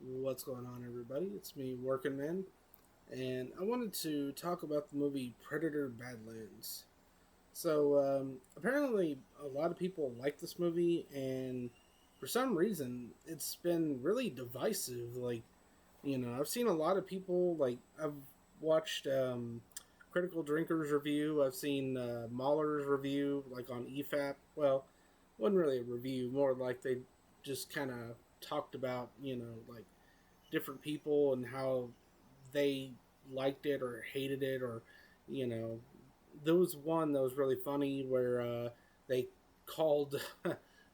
What's going on, everybody? It's me, WORKINMAN, and I wanted to talk about the movie Predator Badlands. Apparently, a lot of people like this movie, and for some reason, it's been really divisive. I've seen a lot of people, I've watched Critical Drinkers review, I've seen Mahler's review, on EFAP. Well, wasn't really a review, more like they just kind of talked about, different people and how they liked it or hated it, or you know there was one that was really funny where they called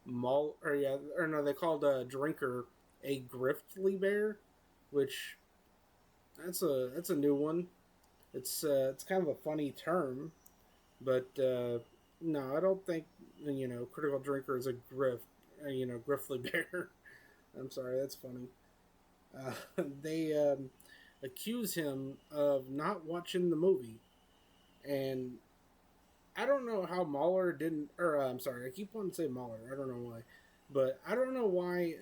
Mal or yeah or no they called Drinker a griftly bear, which that's a new one. It's kind of a funny term, but no, I don't think Critical Drinker is a griftly bear. I'm sorry, that's funny. They accuse him of not watching the movie, and I don't know how Mahler didn't. Or I'm sorry, I keep wanting to say Mahler. I don't know why, but I don't know why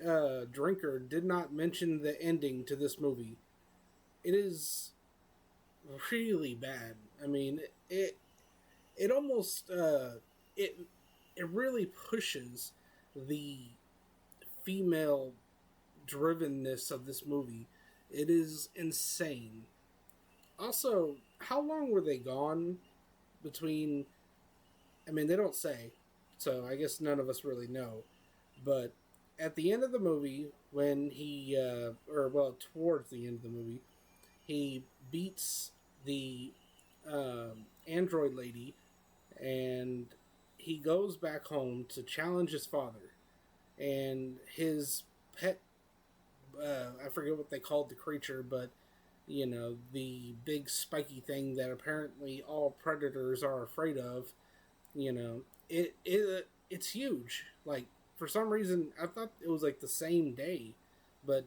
Drinker did not mention the ending to this movie. It is really bad. I mean, it almost it really pushes the female drivenness of this movie. It is insane. Also, how long were they gone between? I mean, they don't say, so I guess none of us really know. But at the end of the movie, when towards the end of the movie, he beats the android lady, and he goes back home to challenge his father. And his pet, I forget what they called the creature, but the big spiky thing that apparently all predators are afraid of. It's huge. Like, for some reason, I thought it was like the same day, but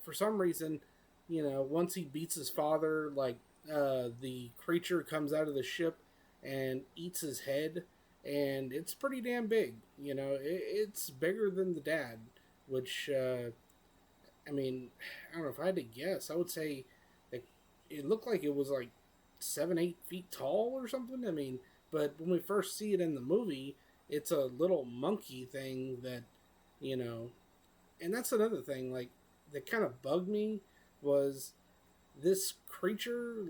for some reason, once he beats his father, the creature comes out of the ship and eats his head, and it's pretty damn big. It's bigger than the dad, which I mean, I don't know, if I had to guess, I would say that it looked like it was like 7, 8 feet tall or something. I mean, but when we first see it in the movie, it's a little monkey thing that, you know, and that's another thing, that kind of bugged me was this creature,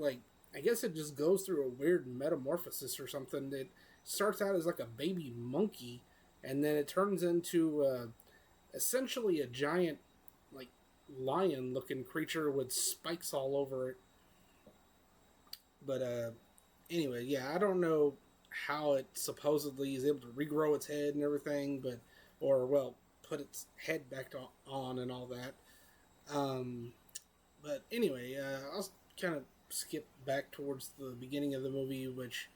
I guess it just goes through a weird metamorphosis or something. It starts out as like a baby monkey, and then it turns into essentially a giant, like, lion-looking creature with spikes all over it. But anyway, yeah, I don't know how it supposedly is able to regrow its head and everything, put its head back on and all that. Um, but anyway, I'll kind of skip back towards the beginning of the movie, which,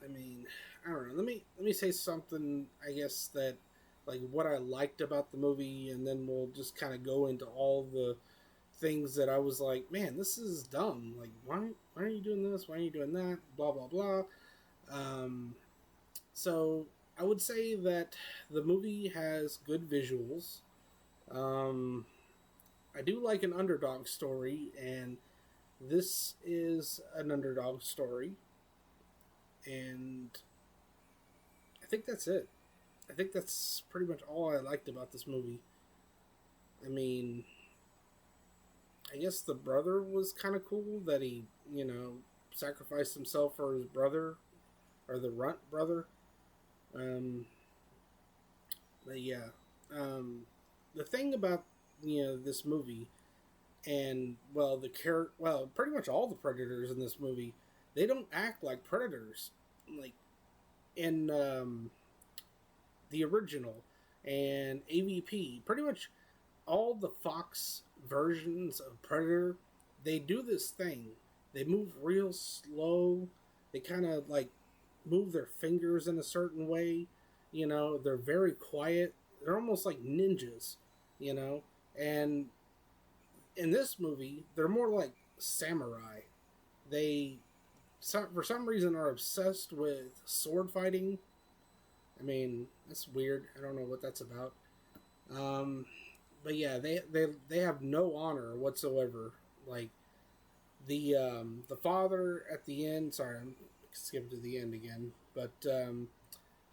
I mean, I don't know. Let me say something, I guess, that, like, what I liked about the movie, and then we'll just kind of go into all the things that I was like, man, this is dumb. Like, why are you doing this? Why are you doing that? Blah blah blah. Um, so I would say that the movie has good visuals. Um, I do like an underdog story, and this is an underdog story, and I think that's it. I think that's pretty much all I liked about this movie. I mean, I guess the brother was kind of cool that he, sacrificed himself for his brother, or the runt brother. Um, but yeah, the thing about this movie, and pretty much all the predators in this movie, they don't act like predators, like in the original and AVP. Pretty much all the Fox versions of Predator, they do this thing. They move real slow. They kind of like move their fingers in a certain way. They're very quiet. They're almost like ninjas, And in this movie, they're more like samurai. They, for some reason, are obsessed with sword fighting. I mean, that's weird. I don't know what that's about. Um, but yeah, they have no honor whatsoever. Like the father at the end. Sorry, I'm skipping to the end again. But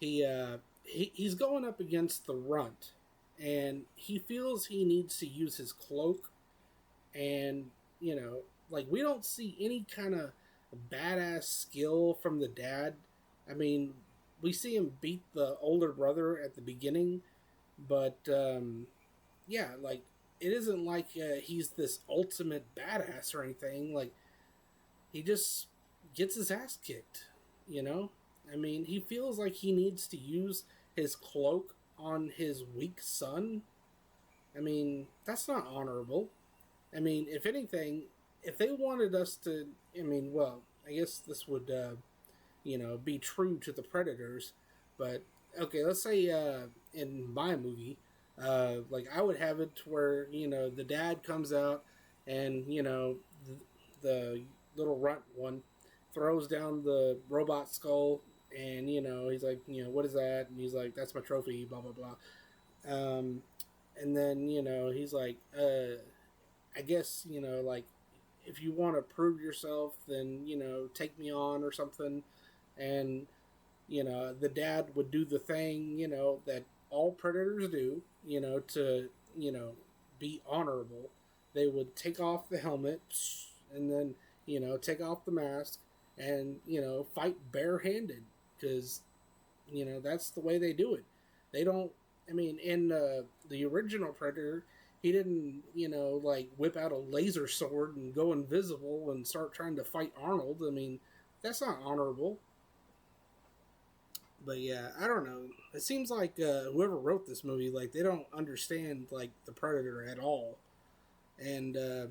he's going up against the runt, and he feels he needs to use his cloak, and like we don't see any kind of badass skill from the dad. I mean, we see him beat the older brother at the beginning, but yeah, like it isn't like he's this ultimate badass or anything. Like he just gets his ass kicked, you know? I mean, he feels like he needs to use his cloak on his weak son. I mean, that's not honorable. I mean, if anything, if they wanted us to, I mean, well, I guess this would, be true to the Predators, but okay, let's say in my movie, like I would have it to where the dad comes out and the little runt one throws down the robot skull, and he's like, what is that? And he's like, that's my trophy, blah blah blah. And then he's like, I guess like if you want to prove yourself, then take me on or something. And the dad would do the thing that all predators do, to be honorable. They would take off the helmet, and then take off the mask, and fight barehanded, because that's the way they do it. They don't. I mean, in the original Predator, he didn't like whip out a laser sword and go invisible and start trying to fight Arnold. I mean, that's not honorable. But yeah, I don't know. It seems like whoever wrote this movie, like they don't understand like the Predator at all, and I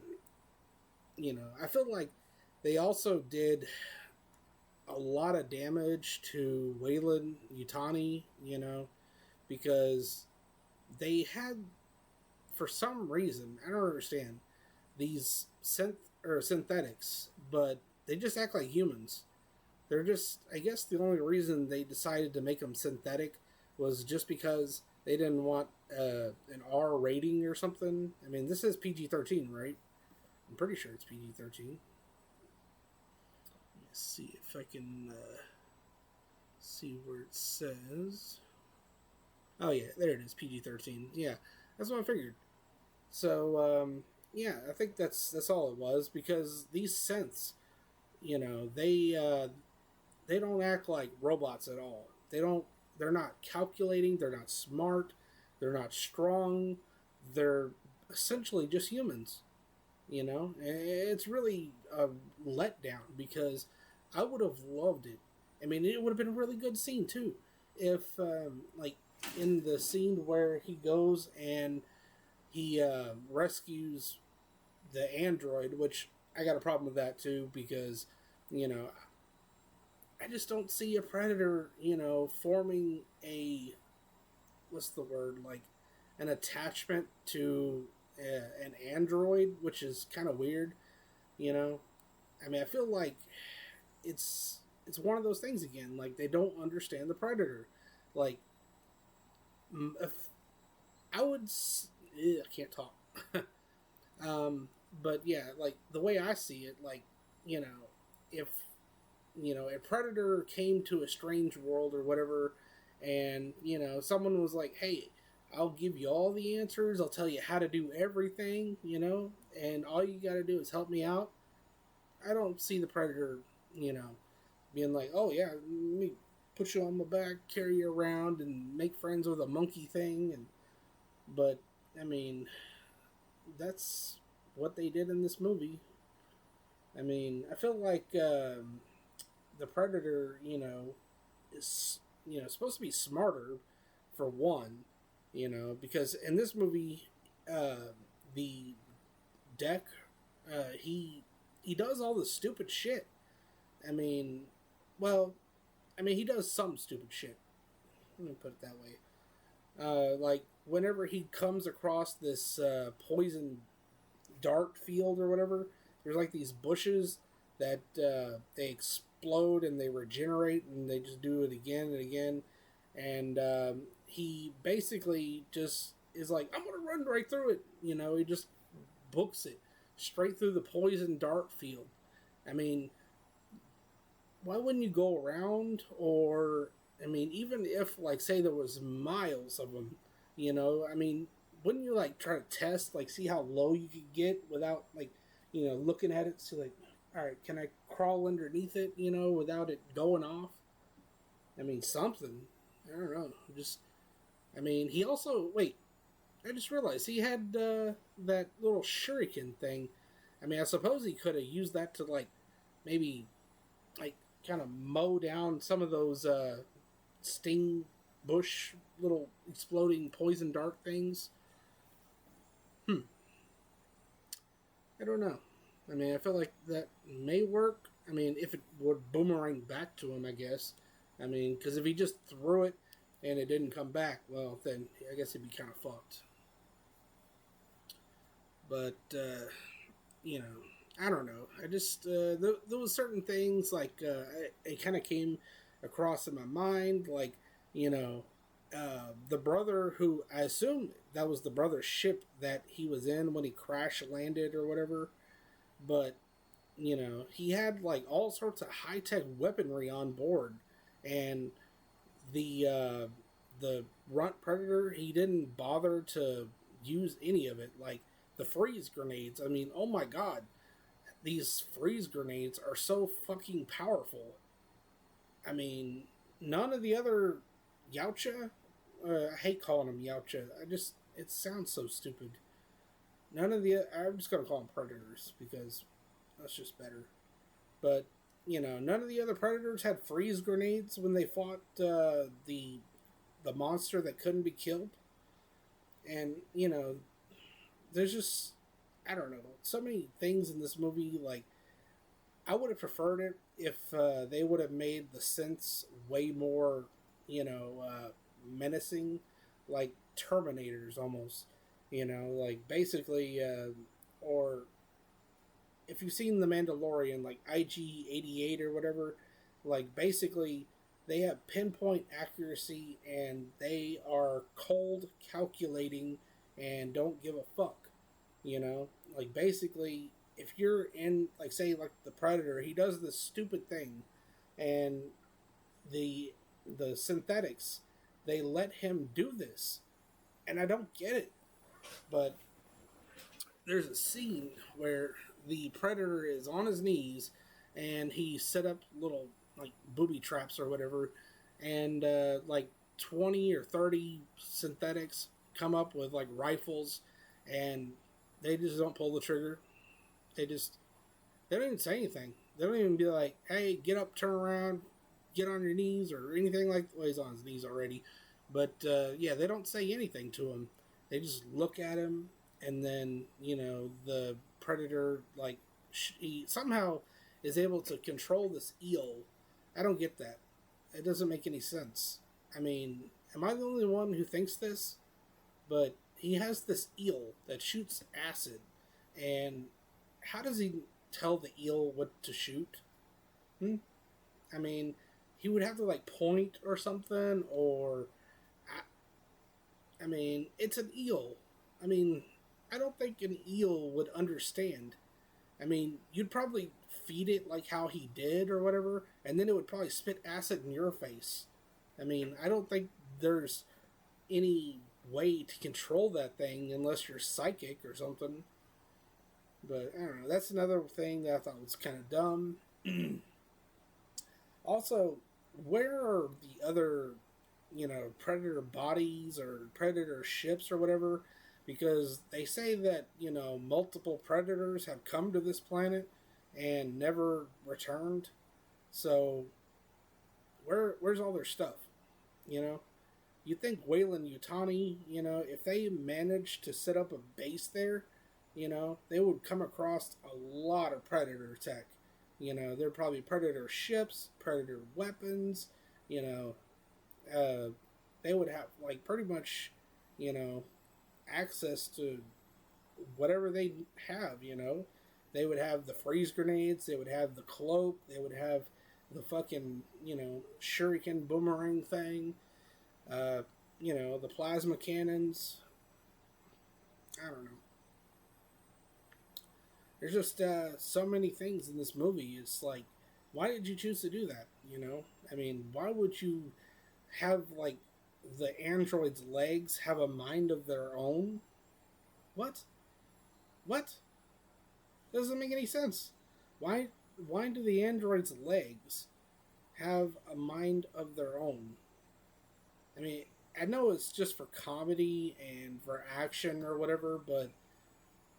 feel like they also did a lot of damage to Wayland Yutani, because they had, for some reason, I don't understand, these synthetics, but they just act like humans. They're just, I guess the only reason they decided to make them synthetic was just because they didn't want an R rating or something. I mean, this is PG-13, right? I'm pretty sure it's PG-13. Let's see if I can see where it says. Oh yeah, there it is, PG-13. Yeah, that's what I figured. So yeah, I think that's all it was, because these synths, they don't act like robots at all. They're not calculating, they're not smart, they're not strong. They're essentially just humans, It's really a letdown, because I would have loved it. I mean, it would have been a really good scene too if like in the scene where he goes and he rescues the android, which I got a problem with that too, because you know I just don't see a predator, forming a, what's the word, like an attachment to an android, which is kind of weird, you know. I mean, I feel like it's one of those things again. Like they don't understand the predator. Like, if I would, I can't talk. But yeah, like the way I see it, like if a predator came to a strange world or whatever, and someone was like, "Hey, I'll give you all the answers. I'll tell you how to do everything, and all you got to do is help me out." I don't see the predator, being like, "Oh yeah, let me put you on my back, carry you around, and make friends with a monkey thing." But I mean, that's what they did in this movie. I mean, I feel like the predator, is supposed to be smarter, for one, because in this movie, the deck, he does all the stupid shit. I mean, well, he does some stupid shit. Let me put it that way. Like whenever he comes across this poison dart field or whatever, there's like these bushes that they explode and they regenerate, and they just do it again and again. And he basically just is like, I'm gonna run right through it. You know, he just books it straight through the poison dart field. I mean, why wouldn't you go around? Or, I mean, even if, like, say there was miles of them, you know, I mean, wouldn't you, like, try to test, like, see how low you could get without, like, you know, looking at it, see, like, all right, can I crawl underneath it, you know, without it going off? I mean, something. I don't know. Just, I mean, he also, wait, I just realized he had that little shuriken thing. I mean, I suppose he could have used that to, like, maybe, like, kind of mow down some of those sting bush little exploding poison dart things. Hmm. I don't know. I mean, I feel like that may work. I mean, if it would boomerang back to him, I guess. I mean, because if he just threw it and it didn't come back, well, then I guess he'd be kind of fucked. But, you know, I don't know. I just, there was certain things, like, it kind of came across in my mind, like, you know, the brother who, I assume that was the brother's ship that he was in when he crash landed or whatever, but, you know, he had, like, all sorts of high-tech weaponry on board, and the runt predator, he didn't bother to use any of it, like, the freeze grenades. I mean, oh my god, these freeze grenades are so fucking powerful. I mean, none of the other Yautja, I hate calling them Yautja. It sounds so stupid. None of the, I'm just gonna call them predators because that's just better. But, you know, none of the other predators had freeze grenades when they fought the monster that couldn't be killed. And, you know, there's just, I don't know, so many things in this movie. Like, I would have preferred it if they would have made the synths way more, you know, menacing, like Terminators almost. You know, like basically, or if you've seen The Mandalorian, like IG-88 or whatever, like basically they have pinpoint accuracy and they are cold, calculating, and don't give a fuck. You know, like basically, if you're in, like, say, like the Predator, he does this stupid thing, and the the synthetics, they let him do this, and I don't get it. But there's a scene where the Predator is on his knees, and he set up little, like, booby traps or whatever, and like 20 or 30 synthetics come up with, like, rifles, and they just don't pull the trigger. They just, they don't even say anything. They don't even be like, hey, get up, turn around, get on your knees, or anything like, well, he's on his knees already. But, yeah, they don't say anything to him. They just look at him, and then, you know, the Predator, like, he somehow is able to control this eel. I don't get that. It doesn't make any sense. I mean, am I the only one who thinks this? But he has this eel that shoots acid, and how does he tell the eel what to shoot? I mean, he would have to, like, point or something, or I mean, it's an eel. I mean, I don't think an eel would understand. I mean, you'd probably feed it like how he did or whatever, and then it would probably spit acid in your face. I mean, I don't think there's any way to control that thing unless you're psychic or something. But I don't know. That's another thing that I thought was kind of dumb. Also, where are the other, you know, Predator bodies or Predator ships or whatever? Because they say that, you know, multiple Predators have come to this planet and never returned. So, where's all their stuff? You know? You think Wayland Yutani, you know, if they managed to set up a base there, you know, they would come across a lot of Predator tech. You know, there'd probably Predator ships, Predator weapons, you know, they would have, like, pretty much, you know, access to whatever they have, you know. They would have the freeze grenades, they would have the cloak, they would have the fucking, you know, shuriken boomerang thing, you know, the plasma cannons. I don't know. There's just so many things in this movie. It's like, why did you choose to do that? You know, I mean, why would you have like the android's legs have a mind of their own? What? What? Doesn't make any sense. Why? Why do the android's legs have a mind of their own? I mean, I know it's just for comedy and for action or whatever, but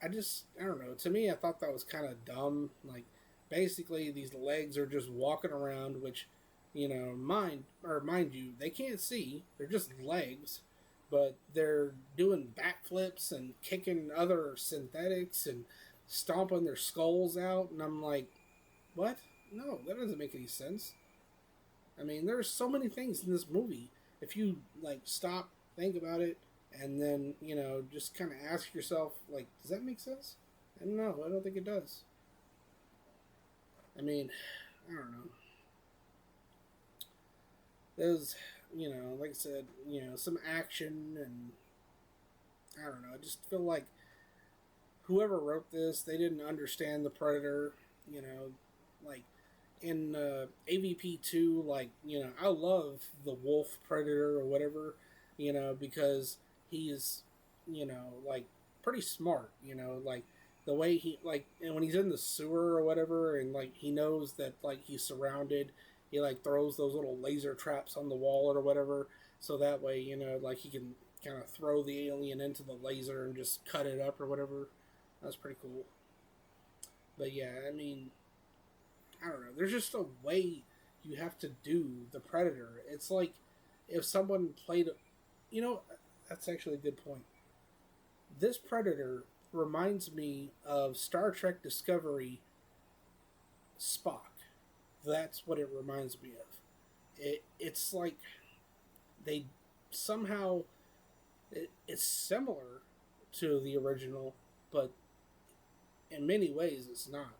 I don't know. To me, I thought that was kind of dumb. Like, basically, these legs are just walking around, which, mind you, they can't see. They're just legs, but they're doing backflips and kicking other synthetics and stomping their skulls out. And I'm like, what? No, that doesn't make any sense. I mean, there's so many things in this movie. If you like stop, think about it, and then just kind of ask yourself, like, does that make sense? And no, I don't think it does. I mean, I don't know. There's, like I said, some action, and I don't know. I just feel like whoever wrote this, they didn't understand the Predator. Like in AVP2, like, I love the wolf predator or whatever, because he's, like pretty smart, like the way he, like, and when he's in the sewer or whatever, and like he knows that like he's surrounded, he like throws those little laser traps on the wall or whatever, so that way, like he can kind of throw the alien into the laser and just cut it up or whatever. That's pretty cool. But yeah, I mean, I don't know. There's just a way you have to do the Predator. It's like if someone played, you know, that's actually a good point. This Predator reminds me of Star Trek Discovery Spock. That's what it reminds me of. It's like they somehow it's similar to the original, but in many ways it's not.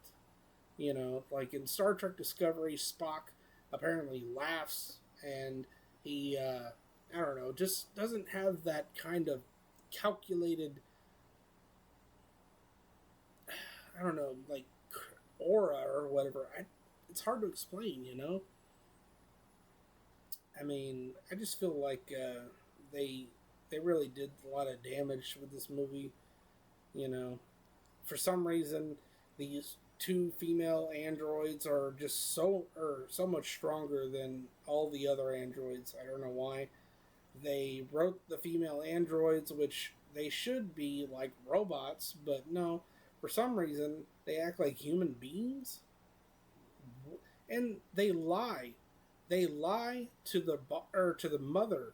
Like in Star Trek Discovery, Spock apparently laughs and he, I don't know, just doesn't have that kind of calculated, I don't know, like aura or whatever. It's hard to explain. I mean, I just feel like they they really did a lot of damage with this movie. You know, for some reason, these two female androids are just so much stronger than all the other androids. I don't know why. They wrote the female androids, which they should be like robots, but no, for some reason they act like human beings, and they lie. They lie to the mother.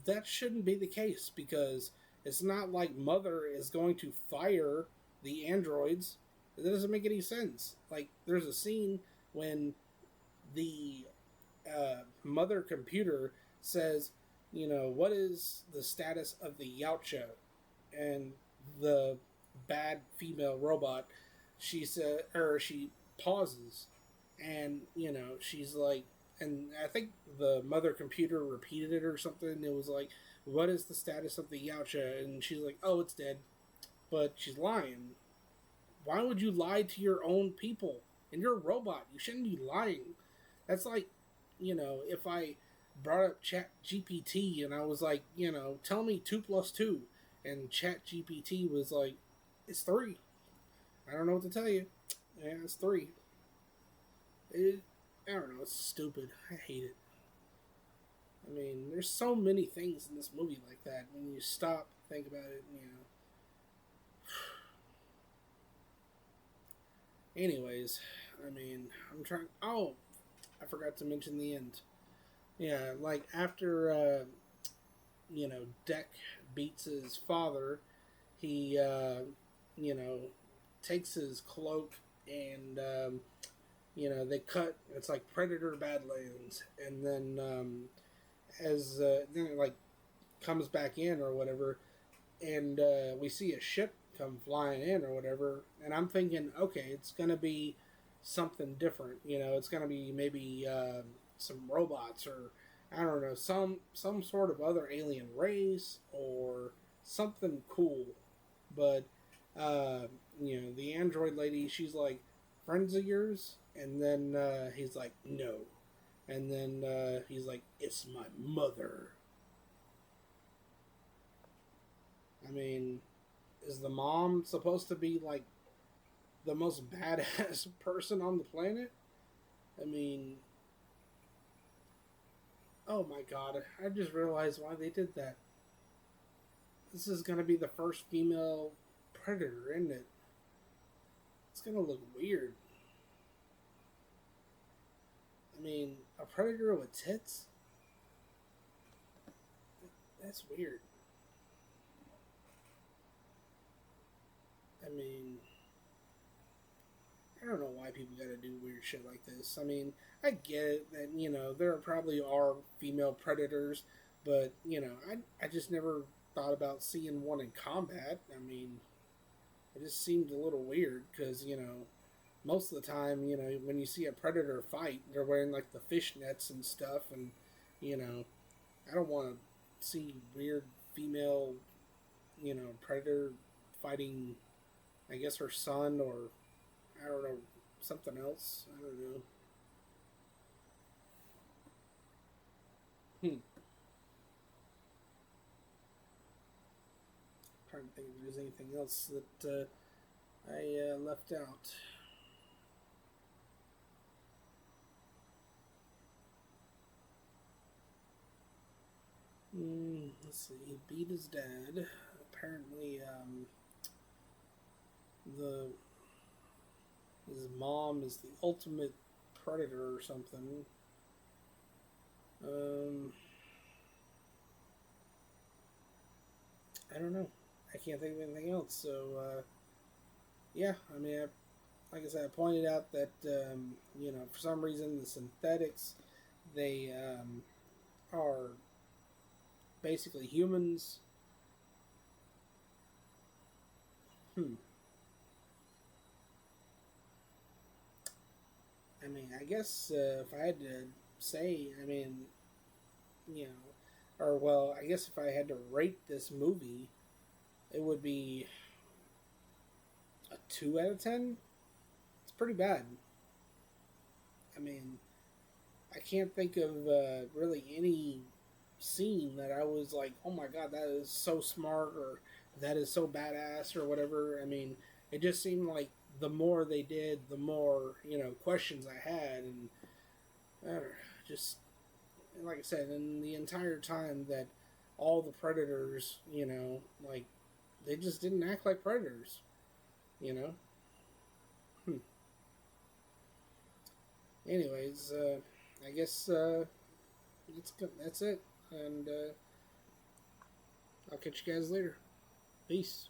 That shouldn't be the case because it's not like mother is going to fire the androids. It doesn't make any sense. Like there's a scene when the mother computer says, what is the status of the Yautja? And the bad female robot, she pauses, and she's like, and I think the mother computer repeated it or something. It was like, what is the status of the Yautja? And she's like, oh, it's dead. But she's lying. Why would you lie to your own people? And you're a robot. You shouldn't be lying. That's like, if I brought up Chat GPT and I was like, tell me 2 plus 2. And Chat GPT was like, it's 3. I don't know what to tell you. Yeah, it's 3. I don't know. It's stupid. I hate it. I mean, there's so many things in this movie like that. When you stop, think about it, Anyways, I mean, I'm trying. Oh, I forgot to mention the end. Yeah, like after, Deck beats his father, he, takes his cloak and, they cut. It's like Predator Badlands, and then as then it like comes back in or whatever, and we see a ship come flying in or whatever, and I'm thinking, okay, it's gonna be something different. It's gonna be maybe some robots or I don't know, some sort of other alien race or something cool. But the android lady, she's like, friends of yours, and then he's like, no, and then he's like, it's my mother. I mean, is the mom supposed to be like the most badass person on the planet? I mean, oh my god, I just realized why they did that. This is gonna be the first female predator, isn't it? It's gonna look weird. I mean, a predator with tits? That's weird. I mean, I don't know why people gotta do weird shit like this. I mean, I get it that, there probably are female predators, but, I just never thought about seeing one in combat. I mean, it just seemed a little weird because, most of the time, when you see a predator fight, they're wearing like the fishnets and stuff, and, you know, I don't want to see weird female, predator fighting, I guess, her son, or I don't know, something else. I don't know. Hmm. I'm trying to think if there's anything else that I left out. Let's see. He beat his dad. Apparently, the his mom is the ultimate predator or something. Um, I don't know. I can't think of anything else. So, yeah. I mean, like I said, I pointed out that for some reason the synthetics, they are basically humans. Hmm. I mean, I guess if I had to say, I mean, you know, or well, I guess if I had to rate this movie, it would be a 2 out of 10. It's pretty bad. I mean, I can't think of really any scene that I was like, oh my god, that is so smart, or that is so badass, or whatever. I mean, it just seemed like the more they did, the more questions I had, and just like I said, in the entire time that all the predators, like they just didn't act like predators, you know. Hmm. Anyways, I guess that's it, and I'll catch you guys later. Peace.